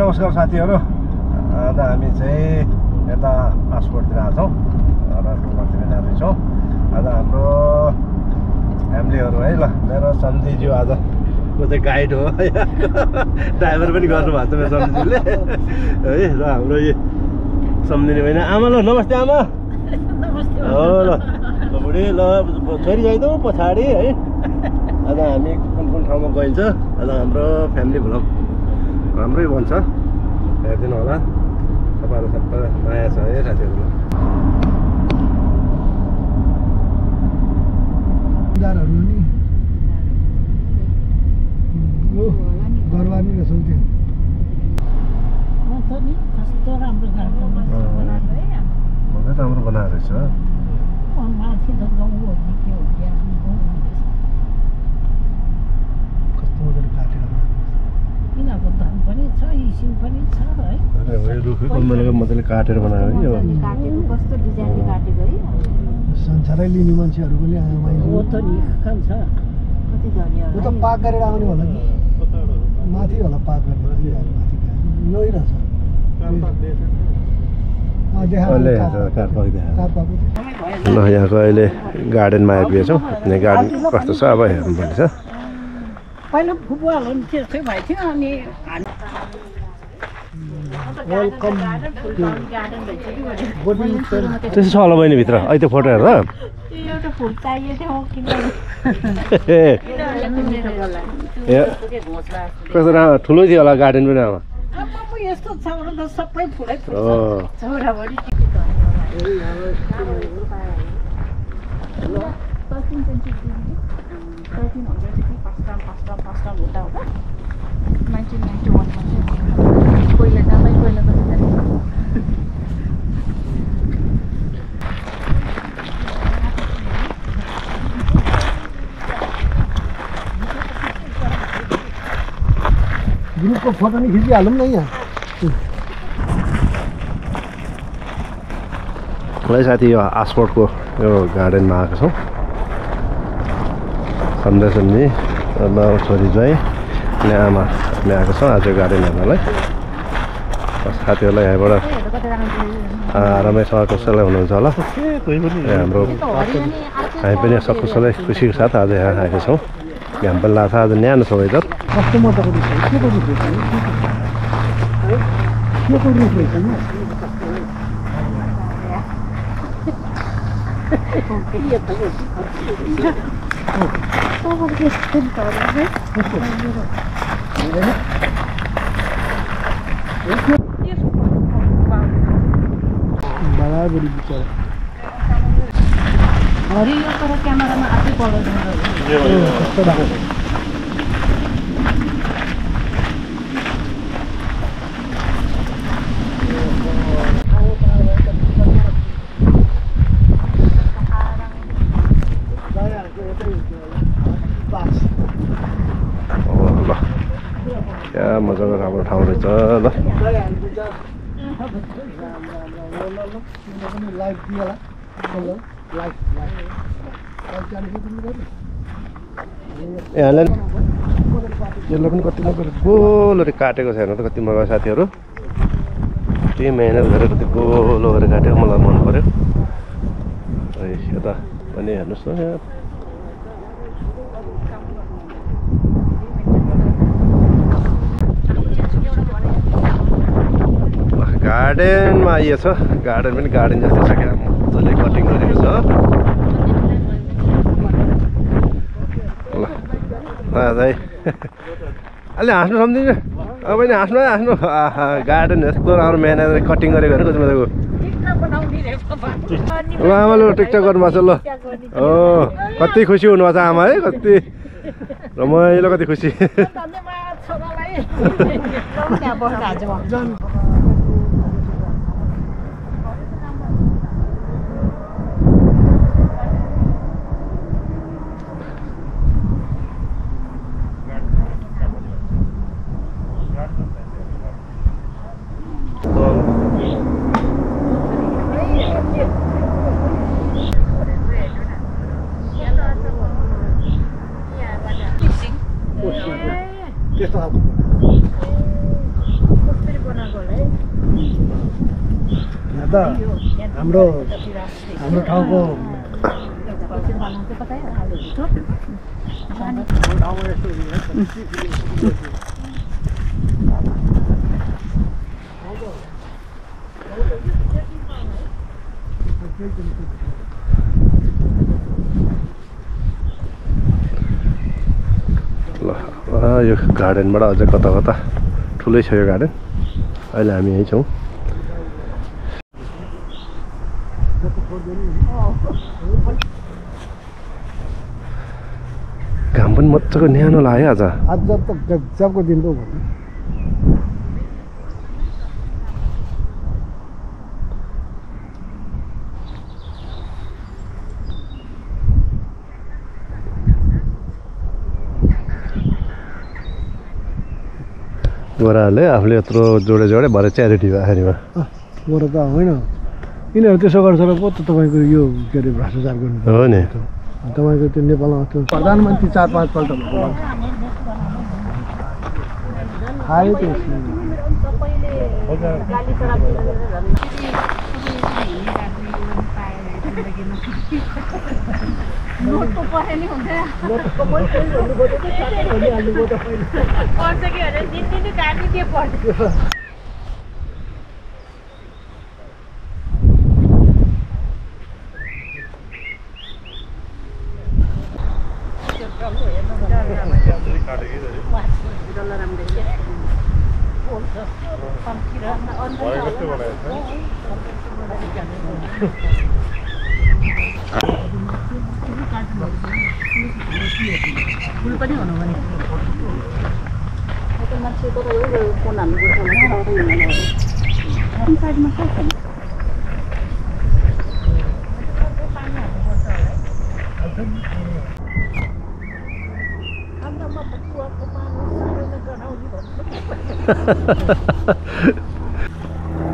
नमस्कार साथीहरु आज हामी चाहिँ यता आसपोर्टतिर आएको छौँ र टुमरतिर जाँदैछौँ आज हाम्रो फ्यामिलीहरु है ल मेरो सम्झीज्यू आज को चाहिँ गाइड हो ड्राइभर पनि गर्नु भएको छ मेरो सम्झीज्यूले है र हाम्रो यो सम्झिने होइन आमा ल नमस्ते आमा नमस्ते हो ल बुढी ल छोरी जाइदौ पछाडि है आज हामी कुन ठाउँमा गइन्छ आज हाम्रो फ्यामिली भ्लग राम्रै बन्छ हेरिदिनु होला तपाईहरु सबै नयाँ छ है साथीहरु नि ओ दरबार नि रहेछ त्यो नि कस्तो राम्रो राम्रो बनाएर रहेछ माथि त गाउँ हो कि के हो कस्तो मजाले काटेर यिनीहरूको धान पनि छ हिसिम पनि छ है रुखै कम्बलको मजाले काटेर बनायो है यो काटेको कस्तो डिजाइनले काटेको है संसारै लिने मान्छेहरु पनि हो त नि खान्छ कति धनीहरु उ त पाक गरेर आउने होला नि माथि होला पाक गर्ने माथि यही रहेछ ल यहाँको अहिले गार्डनमा आइपुगेछौँ यहाँ गार्डन कस्तो छ अब हेर्नुपर्ने छ पहिला फुटबल हुन् त्यस्तै भएको थियो अनि वेलकम त्यसो छ होला बहिनी भित्र अहिले त्यो फोटो हेर्दा एउटा फुल चाहियो थियो कस्तो राम्रो ठुलो थियो होला गार्डन पनि अब यस्तो छ भने त सबै फुलै फुल्छ छोराभरि ग्रुपको फोटो नि खिचिहालौँ न यहाँ है साथी यो आसपोर्टको यो गार्डनमा आएको छौँ सन्देश नि छोरी चाहिँ अनि आमा हामी आएको छौँ आज गार्डन हेर्नलाई साथीहरूलाई यहाँबाट रमेशसँग कसैलाई हुनुहुन्छ होला हाम्रो हामी पनि सकुशलै खुसीको साथ आज यहाँ आएको छौँ घाम पनि लाग्छ आज न्यानो छ वेदर कस्तो मजाको रुख के को रुख रहेछ के को रुख रहेछ नि बराबरी बिचारा हरियो तर क्यामेरामा आफै पढाउँदैन कस्तो भएको क्या मजाको राम्रो ठाउँ रहेछ ल यहाँलाई यसलाई पनि कति मजाले गोलोले काटेको छ हेर्नु त कति मजा साथीहरू कति मेहनत गरेर कति गोलो गरेर काटेको मलाई मन पर्यो यता पनि हेर्नुहोस् न गार्डनमा आइएछ गार्डन पनि गार्डन जस्तै छ क्या मजाले कटिङ गरेको छ ल है अलि हाँस्नु सम्झिन्छ अब नि हाँस्नु हाँस्नु गार्डन यस्तो राम्रो मेहनत कटिङ गरेको हेर्नु कति मजाको ल आमा ल टिकटक गर्नुभएको छ ल हो कति खुसी हुनुभएको छ आमा है कति रमाइलो कति खुसी त्यस्तो खालको यहाँ त हाम्रो ठाउँको यो गार्डनबाट अझ कता कता ठुलै छ यो गार्डन अहिले हामी यहीँ छौँ घाम पनि मजाको न्यानो लाग्यो आज आज त गजबको दिन पो भयो गोराहरूले आफूले यत्रो जोडे भरे च्यारिटी आखिरीमा गोरा त होइन यिनीहरू त्यसो गर्छ र पो त तपाईँको यो के अरे भ्रष्टाचार गर्नु हो नि तपाईँको त्यो नेपालमा त्यो प्रधानमन्त्री 4-5 पल्ट खायो त्यसले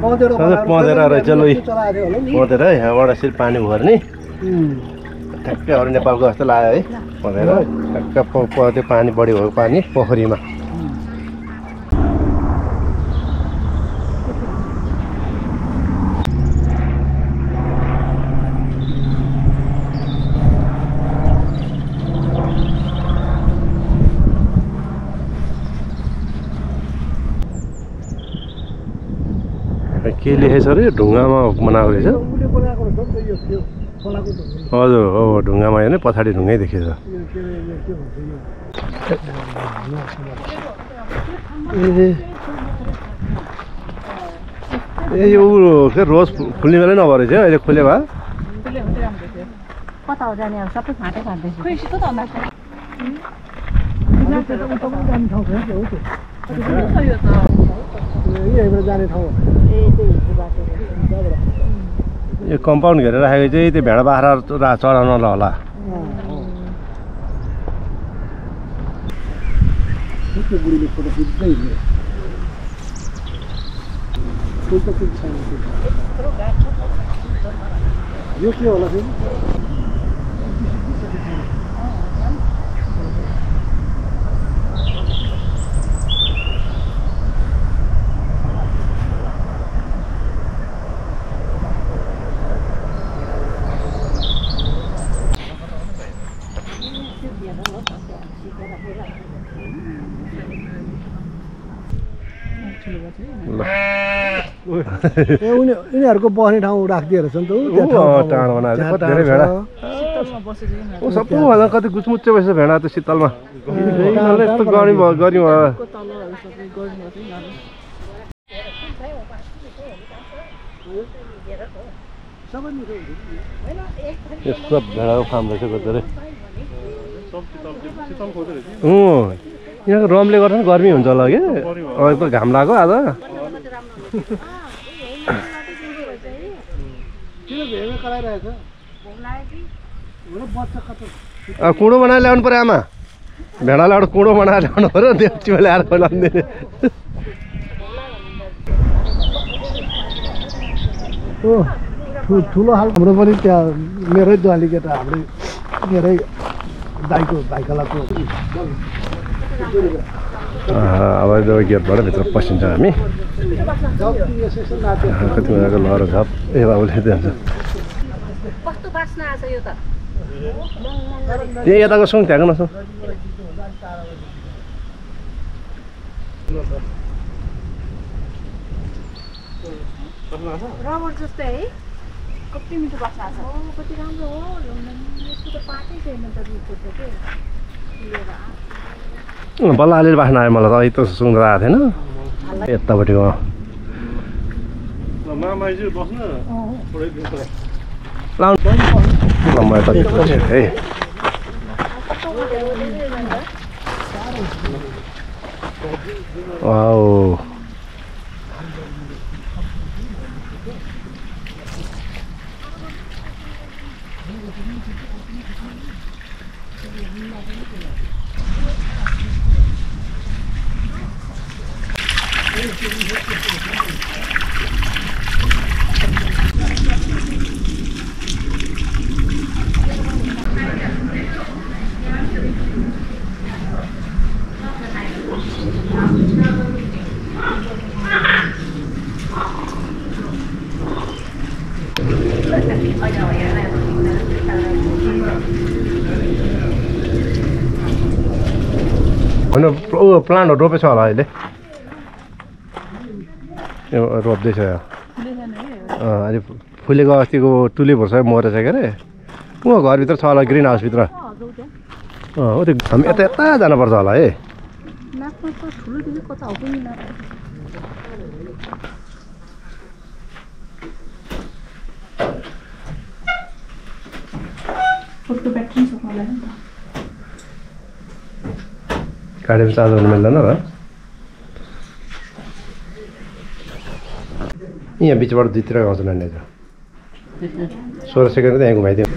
पँधेर रहेछ लु पँधेर यहाँबाट यसरी पानी भर्ने ठ्याक्कै अरू नेपालको जस्तो लाग्यो है पँधेर ठ्याक्क त्यो पानी बढी भएको पानी पोखरीमा के लेखेछ अरे ढुङ्गामा बनाएको रहेछ हजुर हो ढुङ्गामा हेर्ने पछाडि ढुङ्गै देखिन्छ ए यो के रोज फुल्ने बेलै नभए रहेछ अहिले खुले भए कता हो जाने अब सबै फाटे फाट्दैछ जाने ठाउँ यो कम्पाउन्ड घेरेर राखेको चाहिँ त्यो भेडा बाख्रा चढाउनलाई होला बुढीले फोटो खिच्दै यो के होला फेरि उनीहरूको बस्ने ठाउँ राखिदिएर रहेछ नि त टाढो बनाएर कति धेरै भेडा सबैभन्दा कति गुचमुच्चे भएछ भेडा त्यो शीतलमा यस्तो गर्मी भयो यस्तो भेडाको फार्म रहेछ कति धेरै यहाँको रमले गर्दा पनि गर्मी हुन्छ होला कि एकदम घाम लाग्यो आज कुँडो बनाएर ल्याउनु पर्यो आमा भेडालाई एउटा कुँडो बनाएर ल्याउनु पर्यो देउचीमा ल्याएर खोलाउँदैन ठुलो खालको हाम्रो पनि त्यहाँ मेरै दुवाली केटा हाम्रै मेरै दाइको भाइकालाको अब यो गेटबाट भित्र पसिन्छ हामी कति मजाको लहर झप ए बाबुले दिन्छ कस्तो बास्ना आछ यो त त्यही यताको सुन त्यहाँको नसुन रबर जस्तै है कति मिठो बास्ना आछ कति राम्रो हो यसको त पातै छैन त रुखको त के बल्ल अलिअलि बास्ना आयो मलाई त अहिले त सुँगेर आएको थिएन यतापट्टि है वाउ होइन प्लान्टहरू रोपेछ होला अहिले रोप्दैछ अहिले फुलेको अस्तिको टुलिपहरू सबै मरेछ के अरे ऊ घरभित्र छ होला ग्रिन हाउसभित्र हो त्यो हामी यता यता जानुपर्छ होला है गाडीमा चार्ज गर्नु मिल्दैन र यहाँ बिचबाट दुईतिर आउँछ नानीहरू 16 सेकेन्ड त्यहाँ घुमाइदिउँ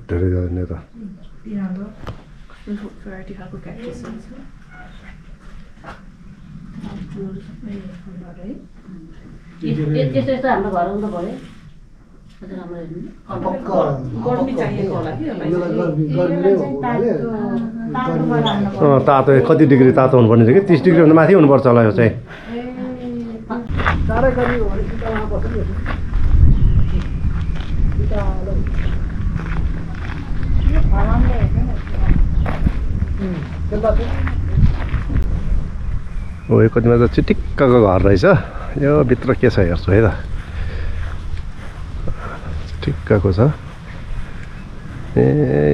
धेरै जाने त यस्तो हाम्रो घरमा त भयो तातो कति डिग्री तातो हुनुपर्ने थियो कि 30 डिग्रीभन्दा माथि हुनुपर्छ होला यो चाहिँ ओ यो कतिमा त चिटिक्कको घर रहेछ यो भित्र के छ हेर्छु है त ठिक्कको छ ए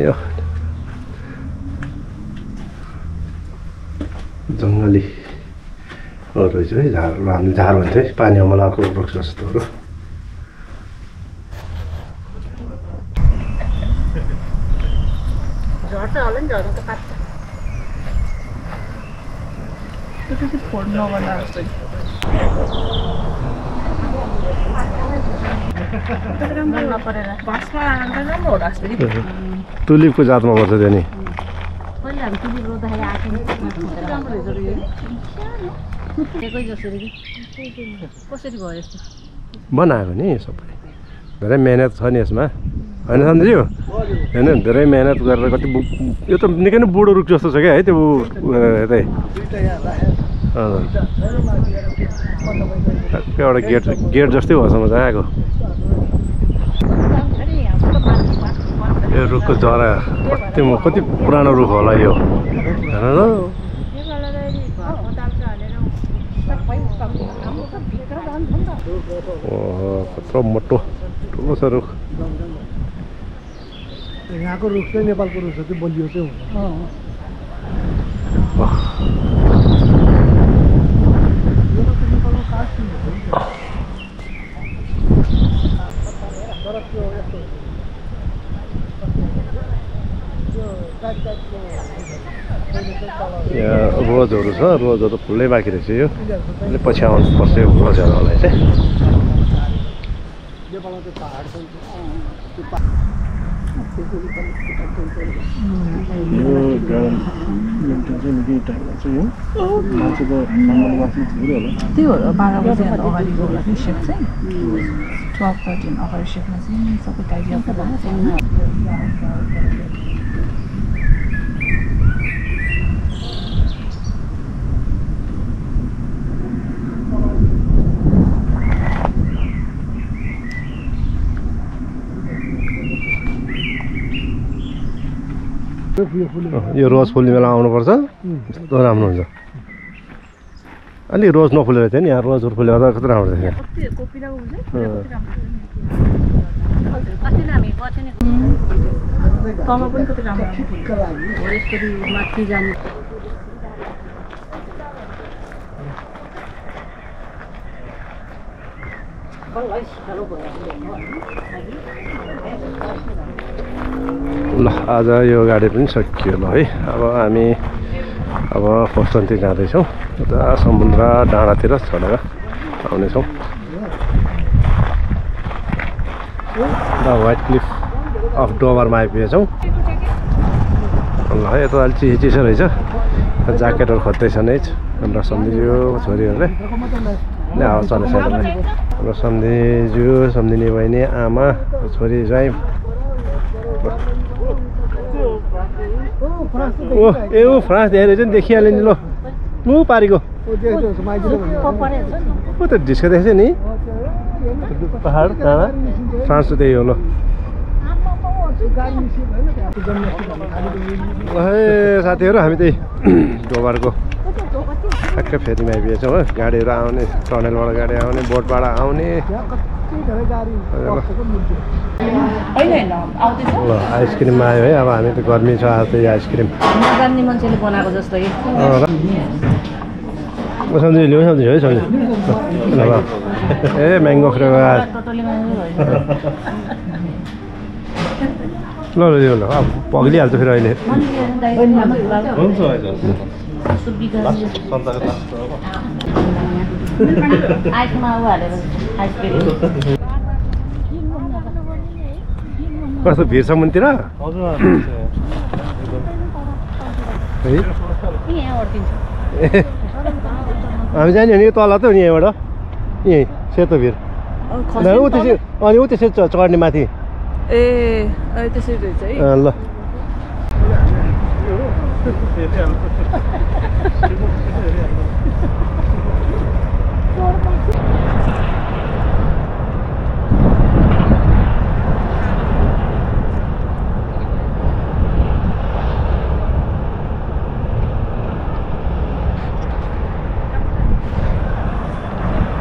यो जङ्गली रहेछ है झार हामीले झार भन्थ्यो है पानी अमलाको वृक्ष जस्तोहरू झर्छ होला नि झर्नु त पात तुलिपको जातमा पर्छ त्यो नि बनाएको नि सबै धेरै मेहनत छ नि यसमा होइन सन्जु होइन धेरै मेहनत गरेर कति यो त निकै नै बुढो रुख जस्तो छ क्या है त्यो यतै एउटा गेट जस्तै भएछ मजा आएको यो रुखको जरा कति पुरानो रुख होला यो हेर ओहो कत्रो मोटो ठुलो छ रुख यहाँको रुख चाहिँ नेपालको रुख चाहिँ बलियो चाहिँ हुन्छ यहाँ रोजहरू छ रोजहरू फुल्लै बाँकी रहेछ यो अहिले पछि आउनु पर्छ यो रोजहरूलाई चाहिँ त्यो 12 बजेभन्दा अगाडिको सिफ्ट चाहिँ 12-13 अगाडि सिफ्टमा चाहिँ सबै टाइम यो रोज फुल्ने बेला आउनुपर्छ कस्तो राम्रो हुन्छ अलि रोज नफुलेर थियो नि यहाँ रोजहरू फुलेर कस्तो राम्रो थियो ल आज यो गाडी पनि सकियो ल है अब हामी अब फस्टनतिर जाँदैछौँ उता समुद्र डाँडातिर चढेर आउनेछौँ द व्हाइट क्लिफ अफ डोभरमा आइपुगेछौँ ल है यता अलिक चिसो रहेछ ज्याकेटहरू खोज्दैछन् है हाम्रो सम्झिज्यू छोरीहरूले ले हावा चलेछ हाम्रो सम्झिज्यू सम्झिने बहिनी आमा छोरी ज्वाइँ ओ ए ऊ फ्रान्स धेरै रहेछ नि देखिहाल्यो नि ल ऊ पारीको ऊ त ढिस्को देखेछ नि पहाड डाँडा फ्रान्स त त्यही हो ल ए साथीहरू हामी त्यही डोभरको ठ्याक्कै फेरीमा आइपुगेछौँ हो गाडीहरू आउने टनलबाट गाडी आउने बोटबाट आउने ल आइसक्रिममा आयो है अब हामी त गर्मी छ आज त्यही आइसक्रिम नजान्ने मान्छेले बनाएको जस्तो सम्झि ल्याउ सम्झि है सम्झि ए म्याङ्गो फ्लेभर ल ल ल अब पग्लिहाल्छ फेरि अहिले कस्तो भिड छ मुनतिर हामी जाने हो नि तल त नि यहाँबाट यहीँ सेतो भिर ऊ त्यसै अनि ऊ त्यसै चढ्ने माथि ए त्यसरी रहेछ है ल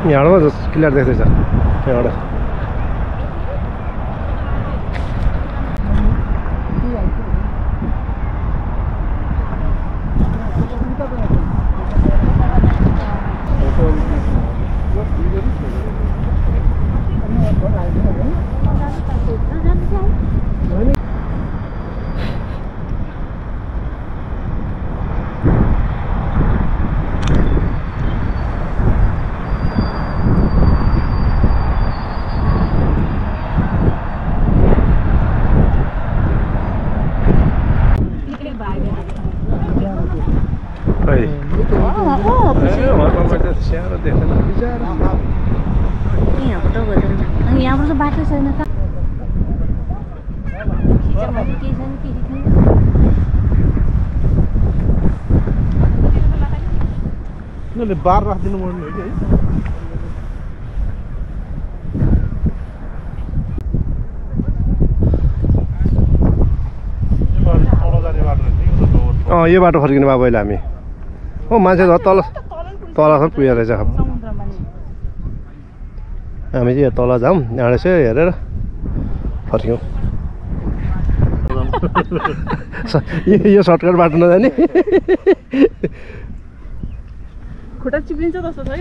यहाँबाट क्लियर देख्दैछ यहाँबाट यहाँबाट बाटो छैन त बार राखिदिनु पर्ने हो कि है यो बाटो फर्किनु भयो अहिले हामी हो मान्छे तल तलसम्म पुगेको रहेछ हामी चाहिँ तल जाऊँ यहाँबाट चाहिँ हेरेर फर्क्यौँ यो सर्टकट बाटो नजाने खुट्टा चिप्लिन्छ जस्तो छ है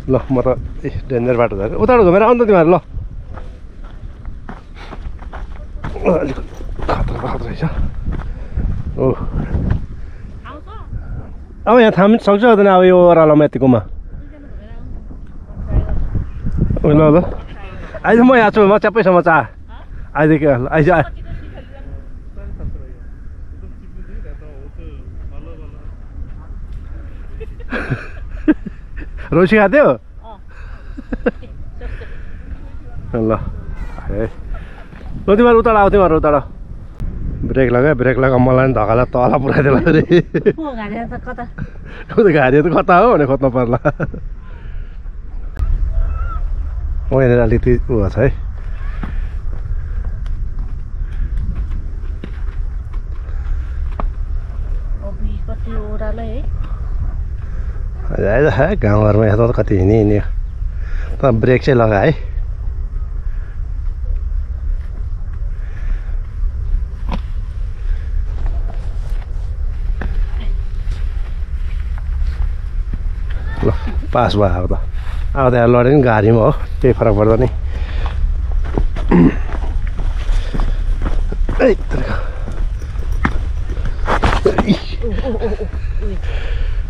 ल म त डेन्जर बाटो झरेँ उताबाट घुमेर आउनु त तिमीहरू ल अलिक खतरा खतरा रहेछ ओ अब यहाँ थाम्नु सक्छ हुँदैन अब यो ओह्रालोमा यतिकोमा ल ल आइज म यहाँ छु म च्यापैसम्म चा आइज के आइज रोसी खाथ्यो ल ए ल तिमीहरू उता आऊ तिमीहरू उता ब्रेक लगा मलाई पनि धक्कालाई तल पुऱ्याइदियो अरे घारी त कता हो भने खोज्नु पर्ला यहाँनिर अलिकति उयो छ है गाउँघरमा यस्तो त कति हिँड्यो त ब्रेक चाहिँ लगा है ल पास भयो अब त यहाँ लड्यो नि गाडीमा हो केही फरक पर्दैन नि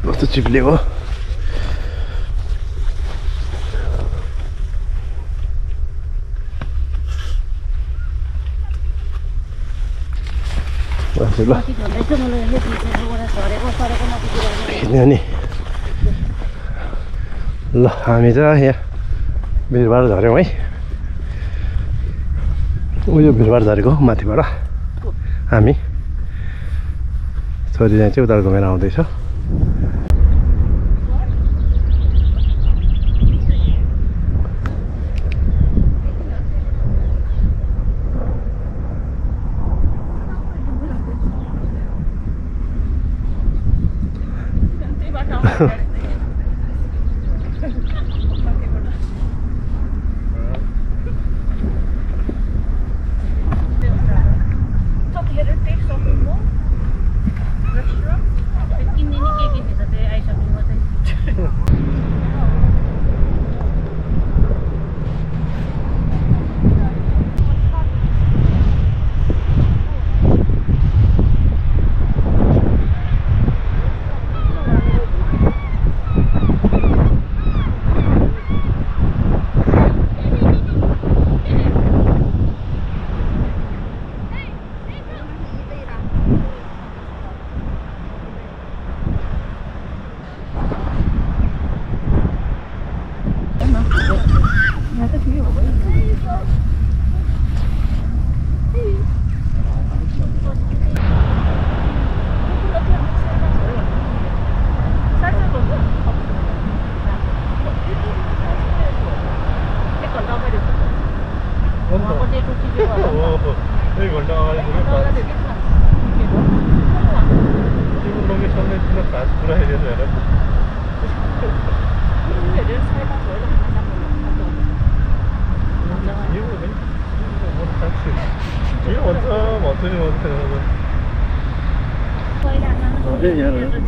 कस्तो चिप्लेको नि ल हामी चाहिँ यहाँ भिरबार झऱ्यौँ है उयो भिरबार झरेको माथिबाट हामी छोरी चाहिँ उता घुमेर आउँदैछ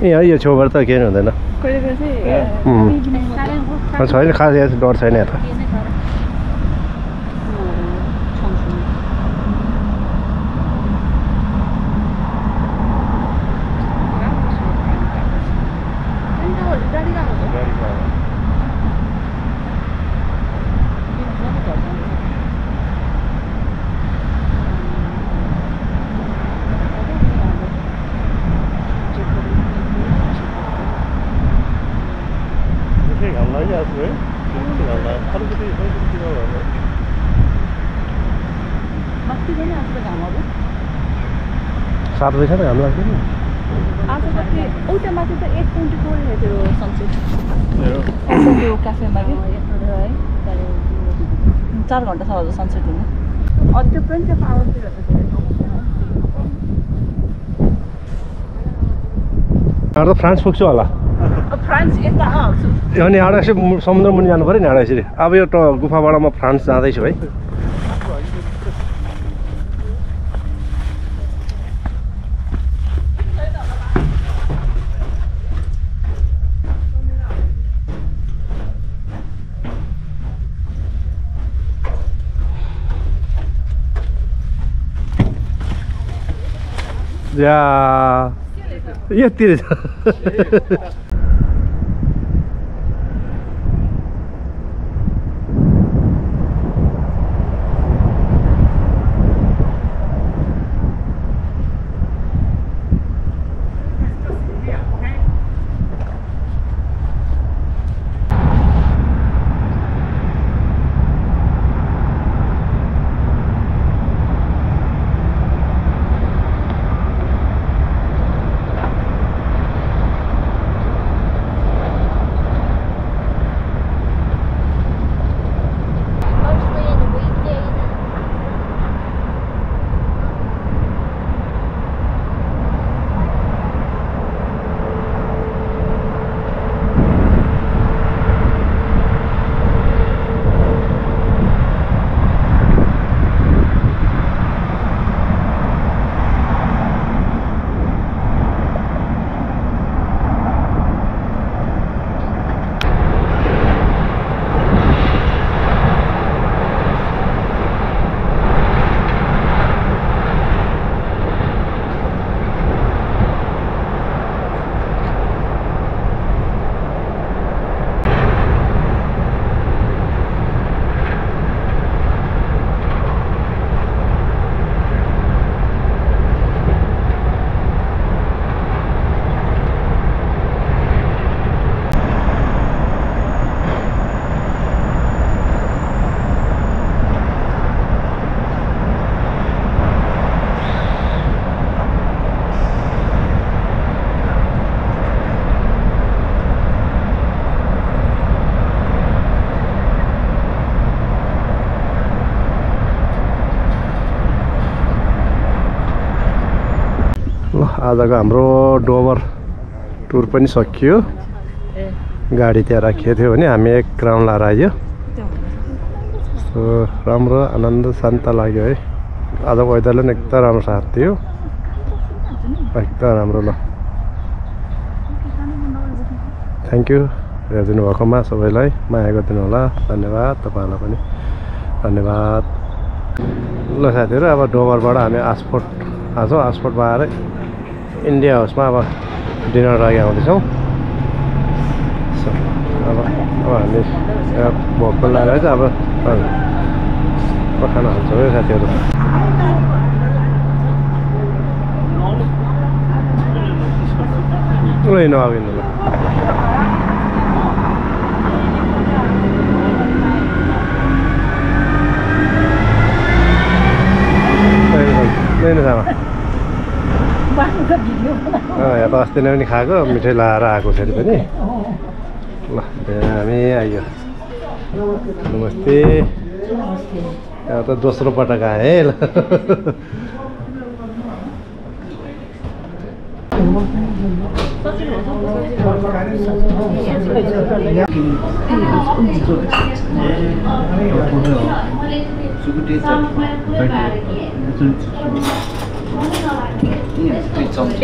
यहाँ यो छेउबाट त केही हुँदैन छैन खास यहाँ डर छैन यहाँ त सात बजी त घाम लाग्दैन आज कति उता माथि त 8:24 हेर्यो सनसेट त्यो क्याफेमा के है 4 घण्टा छ अझ सनसेट हुनु त्यो पनि त्यो पावरतिर त फ्रान्स पुग्छु होला फ्रान्स यता अनि यहाँ यसो समुद्र मुनि जानु पऱ्यो नि यहाँ यसरी अब यो गुफाबाट म फ्रान्स जाँदैछु है यति रहेछ आजको हाम्रो डोबर टुर पनि सकियो गाडी त्यहाँ राखिएको थियो भने हामी एक राउन्ड लाएर आयो सो राम्रो आनन्द शान्त लाग्यो है आजको वेदरले पनि एकदम राम्रो साथ थियो एकदम राम्रो ल थ्याङ्क यू हेरिदिनु भएकोमा सबैलाई माया गरिदिनु होला धन्यवाद तपाईँहरूलाई पनि धन्यवाद ल साथीहरू अब डोबरबाट हामी आसपोर्ट आछौँ आसपोर्टमा आएर इन्डिया हाउसमा अब डिनर लागि आउँदैछौँ अब हामी भोक पनि लागेको छ अब खाना हाल्छौँ है साथीहरू ल अब यहाँ त अस्ति नै पनि खाएको मिठाई लाएर आएको छ अरे पनि ल हामी आइयो नमस्ते यहाँ त दोस्रो पटक आएँ ल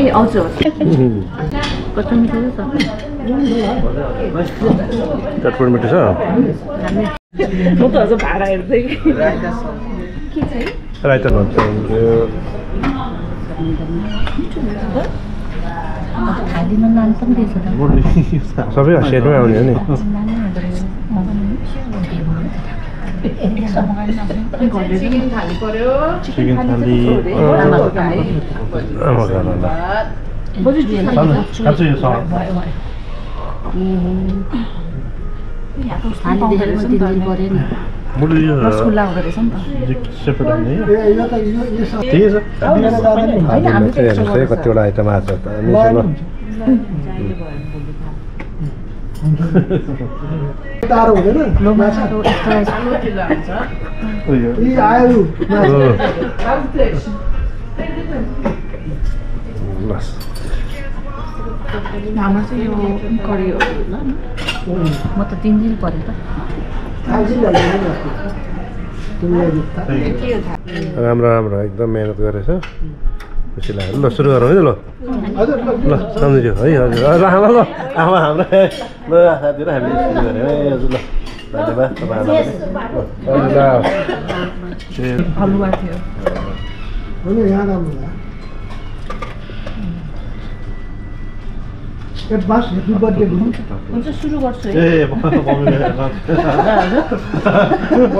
ए हजुर कस्तो मिठो छ चटपट मिठो छ म त अझ भाडा हेर्दै के छ राइता भन्छ थालीमा नान पनि दिएछ त सबै सेटमै आउने हो नि चिकन थाली रसगुल्ला हुँदो रहेछ नि त कतिवटा आइटम आएको टाढो हुँदैन हाम्रो चाहिँ यो करी हो म त 3 दिन पऱ्यो त राम्रो राम्रो एकदम मेहनत गरेछ खुसी लाग्यो ल सुरु गरौँ है ल ल सम्झियो है हजुर आमा ल आमा हाम्रो ल साथीहरू हामीले सुरु गऱ्यौँ है हजुर ल धन्यवाद तपाईँहरूलाई हलुवा थियो एडभान्स ह्याप्पी बर्थडे भन्नु हुन्छ सुरु गर्छु है ए मम्मी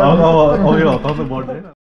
अब यो हप्ता बर्थडे